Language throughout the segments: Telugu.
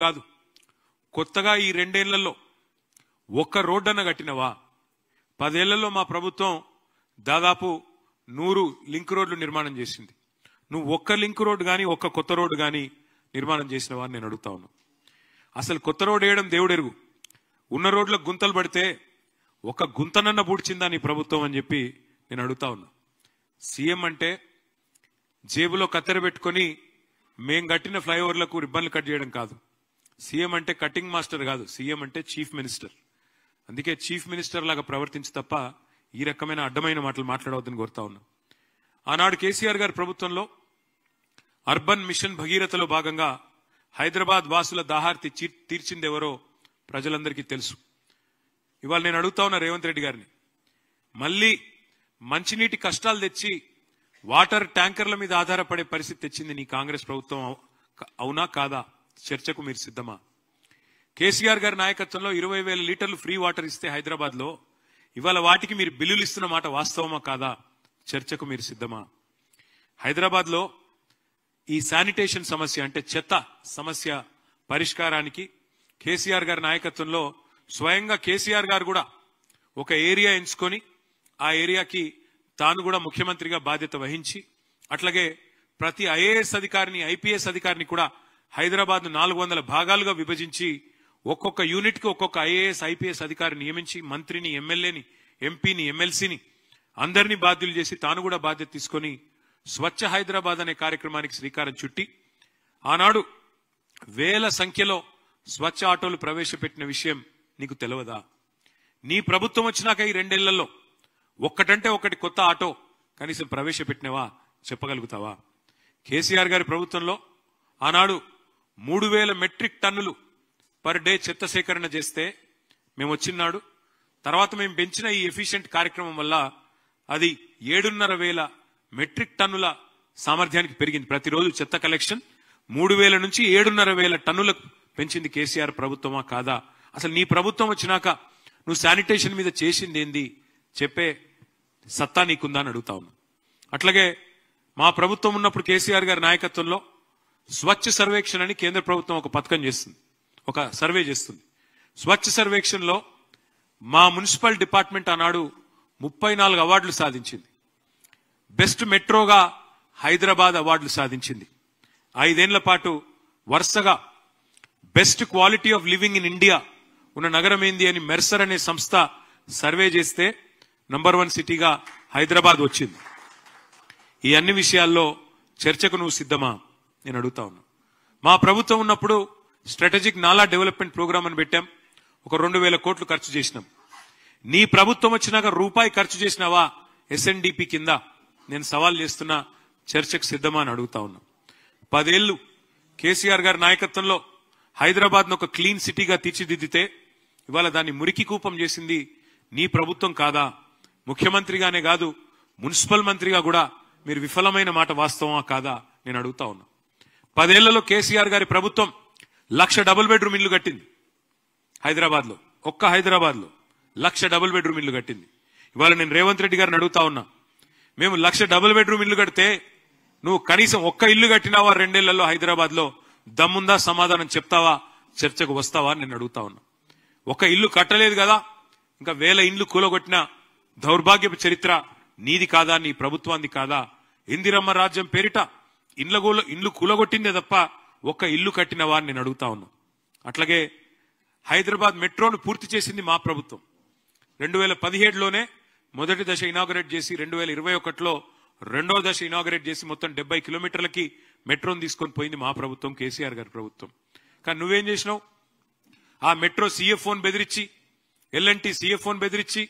కాదు, కొత్తగా ఈ 2 ఏళ్లలో ఒక్క రోడ్డన్న కట్టినవా? 10 ఏళ్లలో మా ప్రభుత్వం దాదాపు 100 లింక్ రోడ్లు నిర్మాణం చేసింది. నువ్వు ఒక్క లింక్ రోడ్డు కానీ ఒక్క కొత్త రోడ్డు కానీ నిర్మాణం చేసినవా అని నేను అడుగుతా ఉన్నా. అసలు కొత్త రోడ్డు వేయడం దేవుడెరుగు. ఉన్న రోడ్లకు గుంతలు పడితే ఒక గుంతనన్న పూడ్చిందా నీ ప్రభుత్వం అని చెప్పి నేను అడుగుతా ఉన్నా. సీఎం అంటే జేబులో కత్తెర పెట్టుకొని మేం కట్టిన ఫ్లైఓవర్లకు రిబ్బన్లు కట్ చేయడం కాదు. సీఎం అంటే కటింగ్ మాస్టర్ కాదు, సీఎం అంటే చీఫ్ మినిస్టర్. అందుకే చీఫ్ మినిస్టర్ లాగా ప్రవర్తించి తప్ప ఈ రకమైన అడ్డమైన మాటలు మాట్లాడవద్దని కోరుతా ఉన్నా. ఆనాడు కేసీఆర్ గారి ప్రభుత్వంలో అర్బన్ మిషన్ భగీరథలో భాగంగా హైదరాబాద్ వాసుల దాహార్తి తీర్చిందెవరో ప్రజలందరికీ తెలుసు. ఇవాళ నేను అడుగుతా ఉన్నా రేవంత్ రెడ్డి గారిని, మళ్ళీ మంచినీటి కష్టాలు తెచ్చి వాటర్ ట్యాంకర్ల మీద ఆధారపడే పరిస్థితి తెచ్చింది నీ కాంగ్రెస్ ప్రభుత్వం, అవునా కాదా? చర్చకు మీరు సిద్ధమా? కేసీఆర్ గారి నాయకత్వంలో 20,000 లీటర్లు ఫ్రీ వాటర్ ఇస్తే హైదరాబాద్ లో ఇవాళ వాటికి మీరు బిల్లులు ఇస్తున్న మాట వాస్తవమా కాదా? చర్చకు మీరు సిద్ధమా? హైదరాబాద్ లో ఈ శానిటేషన్ సమస్య అంటే చెత్త సమస్య పరిష్కారానికి కేసీఆర్ గారి నాయకత్వంలో స్వయంగా కేసీఆర్ గారు కూడా ఒక ఏరియా ఎంచుకొని ఆ ఏరియాకి తాను కూడా ముఖ్యమంత్రిగా బాధ్యత వహించి, అట్లాగే ప్రతి ఐఏఎస్ అధికారిని ఐపీఎస్ అధికారిని కూడా హైదరాబాద్ 400 భాగాలుగా విభజించి ఒక్కొక్క యూనిట్ కి ఒక్కొక్క ఐఏఎస్ ఐపీఎస్ అధికారిని నియమించి మంత్రిని, ఎమ్మెల్యేని, ఎంపీని, ఎమ్మెల్సీని అందరినీ బాధ్యులు చేసి తాను కూడా బాధ్యత తీసుకొని స్వచ్ఛ హైదరాబాద్ అనే కార్యక్రమానికి శ్రీకారం చుట్టి ఆనాడు వేల సంఖ్యలో స్వచ్ఛ ఆటోలు ప్రవేశపెట్టిన విషయం నీకు తెలియదా? నీ ప్రభుత్వం వచ్చినాక ఈ 2 ఏళ్లలో ఒక్కటంటే ఒకటి కొత్త ఆటో కనీసం ప్రవేశపెట్టినవా? చెప్పగలుగుతావా? కేసీఆర్ గారి ప్రభుత్వంలో ఆనాడు 3,000 మెట్రిక్ టన్నులు పర్ డే చెత్త సేకరణ చేస్తే మేము వచ్చినాడు తర్వాత మేము పెంచిన ఈ ఎఫిషియెంట్ కార్యక్రమం వల్ల అది 7,500 మెట్రిక్ టన్నుల సామర్థ్యానికి పెరిగింది. ప్రతిరోజు చెత్త కలెక్షన్ 3,000 నుంచి 7,500 టన్నులకు పెంచింది కేసీఆర్ ప్రభుత్వమా కాదా? అసలు నీ ప్రభుత్వం వచ్చినాక నువ్వు శానిటేషన్ మీద చేసింది ఏంది చెప్పే సత్తా నీకుందా అని అడుగుతా ఉన్నా. అట్లాగే మా ప్రభుత్వం ఉన్నప్పుడు కేసీఆర్ గారి నాయకత్వంలో స్వచ్ఛ సర్వేక్షణ అని కేంద్ర ప్రభుత్వం ఒక పథకం చేస్తుంది, ఒక సర్వే చేస్తుంది. స్వచ్ఛ సర్వేక్షణలో మా మున్సిపల్ డిపార్ట్మెంట్ ఆనాడు 34 అవార్డులు సాధించింది. బెస్ట్ మెట్రోగా హైదరాబాద్ అవార్డులు సాధించింది. 5 ఏళ్ల పాటు వరుసగా best quality of living in India ఉన్న నగరం ఏంది అని మెర్సర్ అనే సంస్థ సర్వే చేస్తే నంబర్ 1 సిటీగా హైదరాబాద్ వచ్చింది. ఈ అన్ని విషయాల్లో చర్చకు నువ్వు సిద్ధమా నేను అడుగుతా ఉన్నా. మా ప్రభుత్వం ఉన్నప్పుడు స్ట్రాటజిక్ నాలా డెవలప్మెంట్ ప్రోగ్రామ్ అని పెట్టాం, ఒక 2,000 కోట్లు ఖర్చు చేసినాం. నీ ప్రభుత్వం వచ్చినాక రూపాయి ఖర్చు చేసినావా ఎస్ఎన్డిపి కింద? నేను సవాల్ చేస్తున్నా, చర్చకు సిద్ధమా అని అడుగుతా ఉన్నా. 10 ఏళ్లు కేసీఆర్ గారి నాయకత్వంలో హైదరాబాద్ ను ఒక క్లీన్ సిటీగా తీర్చిదిద్దితే ఇవాళ దాన్ని మురికి కూపం చేసింది నీ ప్రభుత్వం కాదా? ముఖ్యమంత్రిగానే కాదు మున్సిపల్ మంత్రిగా కూడా మీరు విఫలమైన మాట వాస్తవమా కాదా నేను అడుగుతా ఉన్నా. 10 ఏళ్లలో కేసీఆర్ గారి ప్రభుత్వం 1,00,000 డబుల్ బెడ్రూమ్ ఇల్లు కట్టింది హైదరాబాద్ లో. ఒక్క హైదరాబాద్ లో 1,00,000 డబుల్ బెడ్రూమ్ ఇల్లు కట్టింది. ఇవాళ నేను రేవంత్ రెడ్డి గారిని అడుగుతా ఉన్నా, మేము 1,00,000 డబుల్ బెడ్రూమ్ ఇల్లు కడితే నువ్వు కనీసం ఒక్క ఇల్లు కట్టినావా 2 ఏళ్లలో హైదరాబాద్ లో? దమ్ముందా? సమాధానం చెప్తావా? చర్చకు వస్తావా నేను అడుగుతా ఉన్నా. ఒక ఇల్లు కట్టలేదు కదా, ఇంకా 1000 ఇండ్లు కూలగొట్టిన దౌర్భాగ్యపు చరిత్ర నీది కాదా? నీ ప్రభుత్వాన్ని కాదా? ఇందిరమ్మ రాజ్యం పేరిట ఇండ్లు కూలగొట్టిందే తప్ప ఒక్క ఇల్లు కట్టినవా అని నేను అడుగుతా ఉన్నా. అట్లాగే హైదరాబాద్ మెట్రోను పూర్తి చేసింది మా ప్రభుత్వం. 2017లోనే మొదటి దశ ఇనాగరేట్ చేసి 2021లో రెండో దశ ఇనాగరేట్ చేసి మొత్తం 70 కిలోమీటర్లకి మెట్రోను తీసుకొని పోయింది మా ప్రభుత్వం, కేసీఆర్ గారి ప్రభుత్వం. కానీ నువ్వేం చేసినావు? ఆ మెట్రో సీఎఫ్ఓని బెదిరించి, ఎల్ఎన్టీ సీఎఫ్ఓని బెదిరించి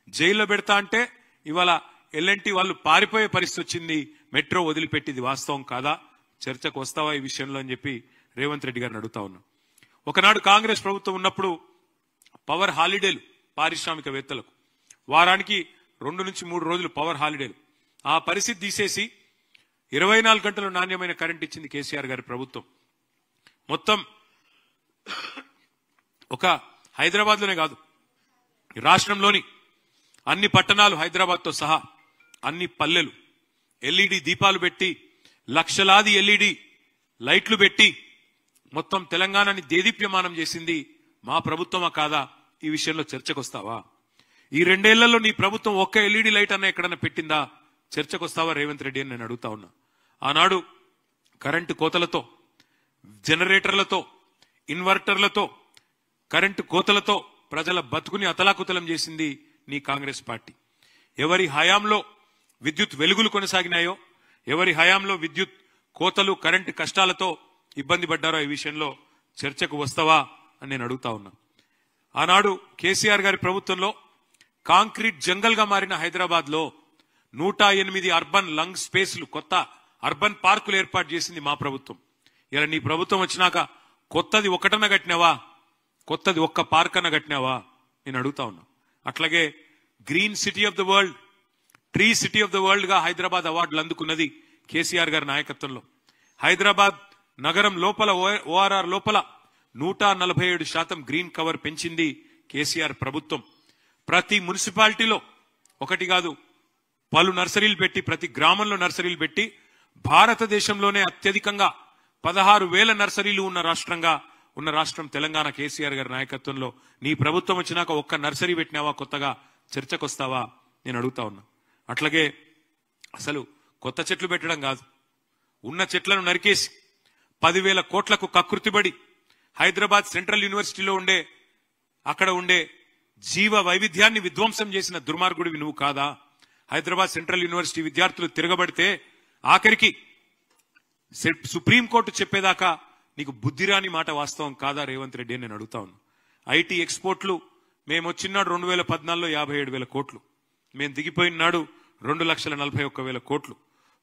జైల్లో పెడతా అంటే ఇవాళ ఎల్ఎన్టీ వాళ్ళు పారిపోయే పరిస్థితి వచ్చింది. మెట్రో వదిలిపెట్టింది వాస్తవం కాదా? చర్చకు వస్తావా ఈ విషయంలో అని చెప్పి రేవంత్ రెడ్డి గారిని అడుగుతా ఉన్నా. ఒకనాడు కాంగ్రెస్ ప్రభుత్వం ఉన్నప్పుడు పవర్ హాలిడేలు పారిశ్రామికవేత్తలకు, వారానికి 2 నుంచి 3 రోజులు పవర్ హాలిడేలు. ఆ పరిస్థితి తీసేసి 24 గంటలు నాణ్యమైన కరెంట్ ఇచ్చింది కేసీఆర్ గారి ప్రభుత్వం. మొత్తం ఒక హైదరాబాద్ లోనే కాదు, రాష్ట్రంలోని అన్ని పట్టణాలు హైదరాబాద్ తో సహా అన్ని పల్లెలు ఎల్ఈడి దీపాలు పెట్టి, లక్షలాది ఎల్ఈడి లైట్లు పెట్టి మొత్తం తెలంగాణని దేదీప్యమానం చేసింది మా ప్రభుత్వమా కాదా? ఈ విషయంలో చర్చకు వస్తావా? ఈ 2 ఏళ్లలో నీ ప్రభుత్వం ఒక్క ఎల్ఈడి లైట్ అన్న ఎక్కడన్నా పెట్టిందా? చర్చకు వస్తావా రేవంత్ రెడ్డి అని నేను అడుగుతా ఉన్నా. ఆనాడు కరెంటు కోతలతో, జనరేటర్లతో, ఇన్వర్టర్లతో, కరెంటు కోతలతో ప్రజల బతుకుని అతలాకుతలం చేసింది నీ కాంగ్రెస్ పార్టీ. ఎవరి హయాంలో విద్యుత్ వెలుగులు కొనసాగినాయో, ఎవరి హయాంలో విద్యుత్ కోతలు, కరెంటు కష్టాలతో ఇబ్బంది పడ్డారో ఈ విషయంలో చర్చకు వస్తావా అని నేను అడుగుతా ఉన్నా. ఆనాడు కేసీఆర్ గారి ప్రభుత్వంలో కాంక్రీట్ జంగల్ గా మారిన హైదరాబాద్ లో 108 అర్బన్ లంగ్ స్పేస్లు, కొత్త అర్బన్ పార్కులు ఏర్పాటు చేసింది మా ప్రభుత్వం. ఇలా నీ ప్రభుత్వం వచ్చినాక కొత్తది ఒకటన్న కట్టినావా? కొత్తది ఒక్క పార్క్ అన్న కట్టినావా? నేను అడుగుతా ఉన్నా. అట్లాగే green city of the world, tree city of the world గా హైదరాబాద్ అవార్డులు అందుకున్నది కేసీఆర్ గారి నాయకత్వంలో. హైదరాబాద్ నగరం లోపల, ఓఆర్ఆర్ లోపల 147% గ్రీన్ కవర్ పెంచింది కేసీఆర్ ప్రభుత్వం. ప్రతి మున్సిపాలిటీలో ఒకటి కాదు, పలు నర్సరీలు పెట్టి, ప్రతి గ్రామంలో నర్సరీలు పెట్టి భారతదేశంలోనే అత్యధికంగా 16,000 నర్సరీలు ఉన్న రాష్ట్రం తెలంగాణ. కేసీఆర్ గారి నాయకత్వంలో నీ ప్రభుత్వం వచ్చినాక ఒక్క నర్సరీ పెట్టినావా? కొత్తగా చర్చకు వస్తావా? నేను అడుగుతా ఉన్నా. అట్లాగే అసలు కొత్త చెట్లు పెట్టడం కాదు, ఉన్న చెట్లను నరికేసి 10,000 కోట్లకు కకృతిబడి హైదరాబాద్ సెంట్రల్ యూనివర్సిటీలో అక్కడ ఉండే జీవ వైవిధ్యాన్ని విధ్వంసం చేసిన దుర్మార్గుడివి నువ్వు కాదా? హైదరాబాద్ సెంట్రల్ యూనివర్సిటీ విద్యార్థులు తిరగబడితే ఆఖరికి సుప్రీంకోర్టు చెప్పేదాకా నీకు బుద్ధిరాని మాట వాస్తవం కాదా రేవంత్ రెడ్డి అని నేను అడుగుతా ఉన్నా. ఐటీ ఎక్స్పోర్ట్లు మేము వచ్చినాడు 2014లో 57,000 కోట్లు, మేము దిగిపోయిన నాడు 2,41,000 కోట్లు.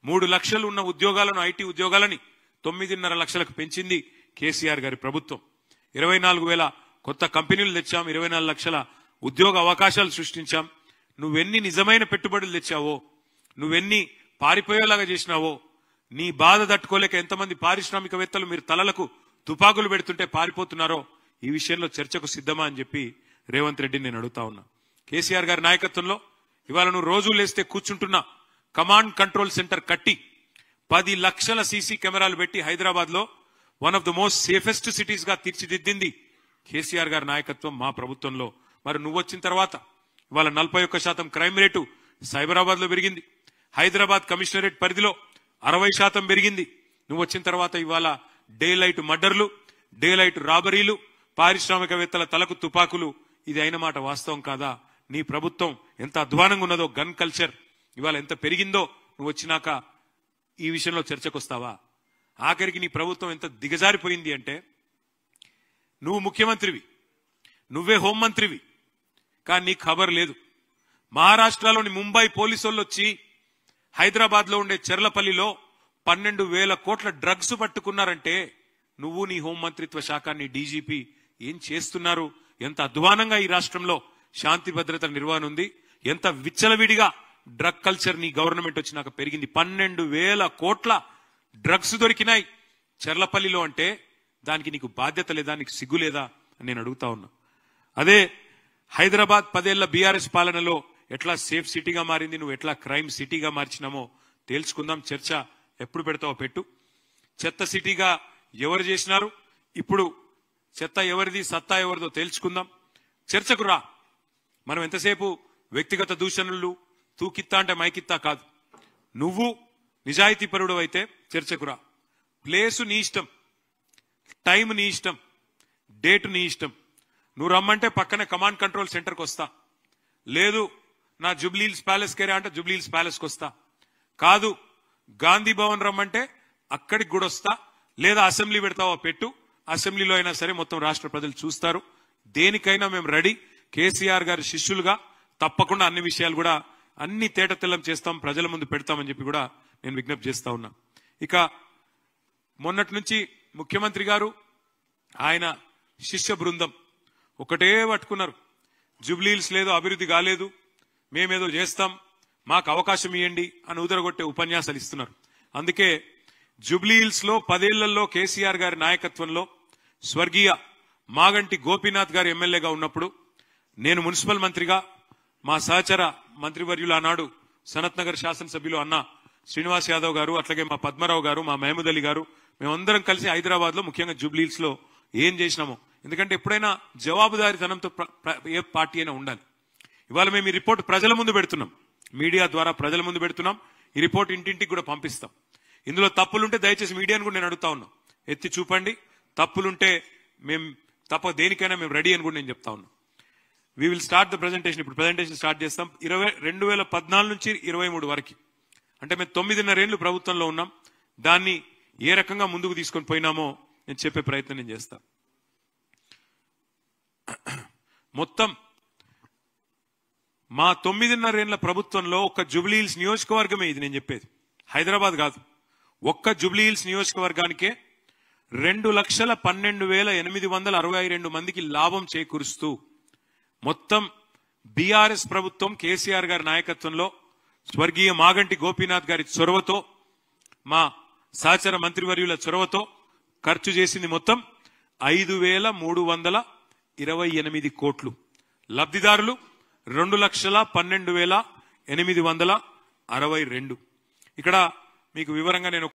3 లక్షలు ఉన్న ఉద్యోగాలను, ఐటీ ఉద్యోగాలని 9.5 లక్షలకు పెంచింది కేసీఆర్ గారి ప్రభుత్వం. 24,000 కొత్త కంపెనీలు తెచ్చాం, 24 లక్షల ఉద్యోగ అవకాశాలు సృష్టించాం. నువ్వెన్ని నిజమైన పెట్టుబడులు తెచ్చావో, నువ్వెన్ని పారిపోయేలాగా చేసినావో, నీ బాధ తట్టుకోలేక ఎంతమంది పారిశ్రామికవేత్తలు మీరు తలలకు తుపాకులు పెడుతుంటే పారిపోతున్నారో ఈ విషయంలో చర్చకు సిద్ధమా అని చెప్పి రేవంత్ రెడ్డిని నేను అడుగుతా ఉన్నా. కేసీఆర్ గారి నాయకత్వంలో ఇవాళ నువ్వు రోజు లేస్తే కూర్చుంటున్నా కమాండ్ కంట్రోల్ సెంటర్ కట్టి 10 లక్షల సీసీ కెమెరాలు పెట్టి హైదరాబాద్ లో one of the most safest cities గా తీర్చిదిద్దింది కేసీఆర్ గారి నాయకత్వం మా ప్రభుత్వంలో. మరి నువ్వు వచ్చిన తర్వాత ఇవాళ 41% క్రైమ్ రేటు సైబరాబాద్ లో పెరిగింది. హైదరాబాద్ కమిషనరేట్ పరిధిలో 60% పెరిగింది. నువ్వు వచ్చిన తర్వాత ఇవాళ డే లైట్ మర్డర్లు, డే లైట్ రాబరీలు, పారిశ్రామికవేత్తల తలకు తుపాకులు, ఇది అయిన మాట వాస్తవం కాదా? నీ ప్రభుత్వం ఎంత అధ్వానంగా ఉన్నదో, గన్ కల్చర్ ఇవాళ ఎంత పెరిగిందో నువ్వు వచ్చినాక ఈ విషయంలో చర్చకు వస్తావా? ఆఖరికి నీ ప్రభుత్వం ఎంత దిగజారిపోయింది అంటే, నువ్వు ముఖ్యమంత్రివి, నువ్వే హోంమంత్రివి, కానీ నీకు ఖబర్ లేదు. మహారాష్ట్రలోని ముంబై పోలీసులు వచ్చి హైదరాబాద్ లో ఉండే చెర్లపల్లిలో 12,000 కోట్ల డ్రగ్స్ పట్టుకున్నారంటే నువ్వు, నీ హోంమంత్రిత్వ శాఖ, నీ డీజీపీ ఏం చేస్తున్నారు? ఎంత అధ్వానంగా ఈ రాష్ట్రంలో శాంతి భద్రతల నిర్వహణ ఉంది, ఎంత విచ్చలవిడిగా డ్రగ్ కల్చర్ నీ గవర్నమెంట్ వచ్చినాక పెరిగింది. 12,000 కోట్ల డ్రగ్స్ దొరికినాయి చెర్లపల్లిలో అంటే దానికి నీకు బాధ్యత లేదా? నీకు సిగ్గు లేదా అని నేను అడుగుతా ఉన్నా. అదే హైదరాబాద్ 10 ఏళ్ల బీఆర్ఎస్ పాలనలో ఎట్లా సేఫ్ సిటీగా మారింది, నువ్వు ఎట్లా క్రైమ్ సిటీగా మార్చినామో తేల్చుకుందాం. చర్చ ఎప్పుడు పెడతావో పెట్టు. చెత్త సిటీగా ఎవరు చేసినారు, ఇప్పుడు చెత్త ఎవరిది, సత్తా ఎవరిదో తేల్చుకుందాం. చర్చకు రా. మనం ఎంతసేపు వ్యక్తిగత దూషణలు, తూకిత్తా అంటే మైకిత్తా కాదు. నువ్వు నిజాయితీ పరుడు అయితే చర్చకు రా. ప్లేసు నీ ఇష్టం, టైం నీ ఇష్టం, డేట్ నీ ఇష్టం. నువ్వు రమ్మంటే పక్కనే కమాండ్ కంట్రోల్ సెంటర్కి వస్తా. లేదు నా జూబ్లీహిల్స్ ప్యాలెస్ కేరా అంటే జూబ్లీహిల్స్ ప్యాలెస్కి వస్తా. కాదు గాంధీ భవన్ రమ్మంటే అక్కడికి కూడా వస్తా. లేదా అసెంబ్లీ పెడతావో పెట్టు, అసెంబ్లీలో అయినా సరే మొత్తం రాష్ట్ర ప్రజలు చూస్తారు. దేనికైనా మేము రెడీ. కేసీఆర్ గారి శిష్యులుగా తప్పకుండా అన్ని విషయాలు కూడా అన్ని తేటతెల్లం చేస్తాం, ప్రజల ముందు పెడతామని చెప్పి కూడా నేను విజ్ఞప్తి చేస్తా ఉన్నా. ఇక మొన్నటి నుంచి ముఖ్యమంత్రి గారు, ఆయన శిష్య బృందం ఒకటే పట్టుకున్నారు. జూబ్లీహిల్స్ లేదో అభివృద్ధి కాలేదు, మేమేదో చేస్తాం, మాకు అవకాశం ఇవ్వండి అని ఉదరగొట్టే ఉపన్యాసాలు ఇస్తున్నారు. అందుకే జూబ్లీహిల్స్ లో 10 ఏళ్లలో కేసీఆర్ గారి నాయకత్వంలో స్వర్గీయ మాగంటి గోపీనాథ్ గారు ఎమ్మెల్యేగా ఉన్నప్పుడు నేను మున్సిపల్ మంత్రిగా, మా సహచర మంత్రివర్యులు ఆనాడు సనత్ నగర్ శాసనసభ్యులు అన్న శ్రీనివాస్ యాదవ్ గారు, అట్లాగే మా పద్మరావు గారు, మా మహమూద్ అలీ గారు, మేమందరం కలిసి హైదరాబాద్ లో ముఖ్యంగా జూబ్లీహిల్స్ లో ఏం చేసినామో, ఎందుకంటే ఎప్పుడైనా జవాబుదారీతనంతో ఏ పార్టీ అయినా ఉండాలి. ఇవాళ మేము ఈ రిపోర్ట్ ప్రజల ముందు పెడుతున్నాం, మీడియా ద్వారా ప్రజల ముందు పెడుతున్నాం. ఈ రిపోర్ట్ ఇంటింటికి కూడా పంపిస్తాం. ఇందులో తప్పులుంటే దయచేసి మీడియాను కూడా నేను అడుగుతా ఉన్నాం, ఎత్తి చూపండి. తప్పులుంటే మేము దేనికైనా మేము రెడీ అని కూడా నేను చెప్తా ఉన్నాం. We will start the presentation. ఇప్పుడు ప్రెజెంటేషన్ స్టార్ట్ చేస్తాం. 2014 నుంచి 23 వరకు, అంటే మేము 9.5 ఏళ్లు ప్రభుత్వంలో ఉన్నాం. దాన్ని ఏ రకంగా ముందుకు తీసుకొని పోయినామో నేను చెప్పే ప్రయత్నం నేను చేస్తా. మొత్తం మా 9.5 ఏళ్ల ప్రభుత్వంలో ఒక్క జూబ్లీహిల్స్ నియోజకవర్గమే ఇది నేను చెప్పేది, హైదరాబాద్ కాదు. ఒక్క జూబ్లీహిల్స్ నియోజకవర్గానికే 2,12,862 మందికి లాభం చేకూరుస్తూ మొత్తం బీఆర్ఎస్ ప్రభుత్వం కేసీఆర్ గారి నాయకత్వంలో స్వర్గీయ మాగంటి గోపీనాథ్ గారి చొరవతో, మా సహచర మంత్రివర్యుల చొరవతో ఖర్చు చేసింది మొత్తం 5,328 కోట్లు. లబ్ధిదారులు 2,12,862. ఇక్కడ మీకు వివరంగా నేను